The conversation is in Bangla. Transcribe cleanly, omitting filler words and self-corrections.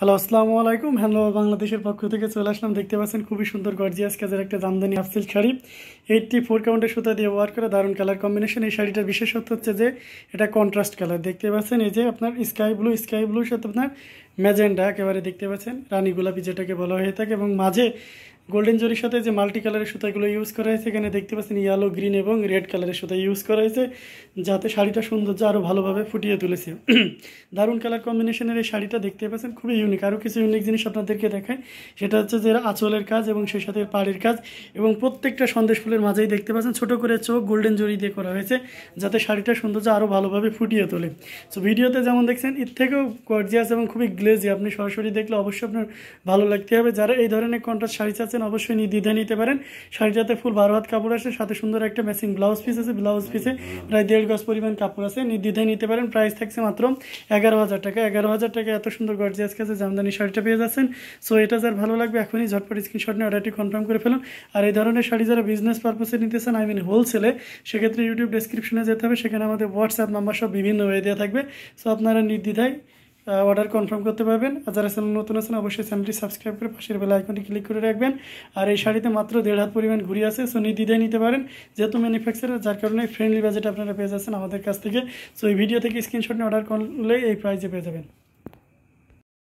হ্যালো আসসালামু আলাইকুম। হ্যান্ডলুম বাংলাদেশের পক্ষ থেকে চলে আসলাম। দেখতে পাচ্ছেন খুবই সুন্দর গর্জিয়াস কাজের একটা জামদানি হাফ সিল্ক শাড়ি। 84 কাউন্টের সুতা দিয়ে ওয়ার্ক করা দারুণ কালার কম্বিনেশন। এই শাড়িটার বিশেষত্ব হচ্ছে যে এটা কন্ট্রাস্ট কালার। দেখতে পাচ্ছেন এই যে আপনার স্কাই ব্লুর সাথে আপনার ম্যাজেন্টা একেবারে দেখতে পাচ্ছেন রানী গোলাপি যেটাকে বলা হয়ে থাকে, এবং মাঝে গোল্ডেন জরির সাথে যে মাল্টি কালারের সুতাগুলো ইউজ করা হয়েছে। এখানে দেখতে পাচ্ছেন ইয়েলো, গ্রিন এবং রেড কালারের সুতা ইউজ করা হয়েছে, যাতে শাড়িটা সৌন্দর্য আরও ভালোভাবে ফুটিয়ে তুলেছে। দারুণ কালার কম্বিনেশনের এই শাড়িটা দেখতে পাচ্ছেন খুবই ইউনিক। আরও কিছু ইউনিক জিনিস আপনাদেরকে দেখায়, সেটা হচ্ছে যে আঁচলের কাজ এবং সেই সাথে পাড়ের কাজ, এবং প্রত্যেকটা সন্দেশ ফুলের মাঝেই দেখতে পাচ্ছেন ছোট করে চোখ গোল্ডেন জরি দিয়ে করা হয়েছে, যাতে শাড়িটার সৌন্দর্য আরও ভালোভাবে ফুটিয়ে তোলে। সো ভিডিওতে যেমন দেখছেন এর থেকেও গর্জিয়াস এবং খুবই গ্লেজি। আপনি সরাসরি দেখলে অবশ্যই আপনার ভালো লাগতে হবে। যারা এই ধরনের কন্ট্রাস্ট শাড়ি চাচ্ছেন অবশ্যই নির্দ্বিধায় নিতে পারেন। শাড়িটাতে ফুল 12 হাত কাপড় আছে, সাথে সুন্দর একটা ম্যাচিং ব্লাউজ পিস আছে। ব্লাউজ পিসে প্রায় 1.5 গজ পরিমাণ কাপড় আছে। নির্দ্বিধায় নিতে পারেন। প্রাইস থাকছে মাত্র 11,000 টাকা। 11,000 টাকা এত সুন্দর গর্জিয়াস কাজে জামদানি শাড়িটা পেয়ে যাচ্ছেন। সো এটা যার ভালো লাগবে এখনই ঝটপট স্ক্রিনশট নিয়ে অর্ডারটি কনফার্ম করে ফেলুন। আর এই ধরনের শাড়ি যারা বিজনেস পারপাসে নিতে চান, হোলসেলে, সেক্ষেত্রে ইউটিউব ডেসক্রিপশনে যেতে হবে। সেখানে আমাদের হোয়াটসঅ্যাপ নাম্বার সব বিভিন্ন ওয়ে দেওয়া থাকবে। সো আপনারা নির্দ্বিধায় অর্ডার কনফার্ম করতে পারবেন। আর যারা চ্যানেল নতুন আছেন অবশ্যই চ্যানেলটি সাবস্ক্রাইব করে পাশের বেল আইকনটি ক্লিক করে রাখবেন। আর এই শাড়িতে মাত্র 1.5 হাত পরিমাণ ঘুরি আছে। সো নির্দ্বিধায় নিতে পারেন, যেহেতু ম্যানুফ্যাকচারার, যার কারণে ফ্রেন্ডলি বাজেট আপনারা পেয়ে যাচ্ছেন আমাদের কাছ থেকে। সো এই ভিডিও থেকে স্ক্রিনশট নিয়ে অর্ডার করলে এই প্রাইসে পেয়ে যাবেন।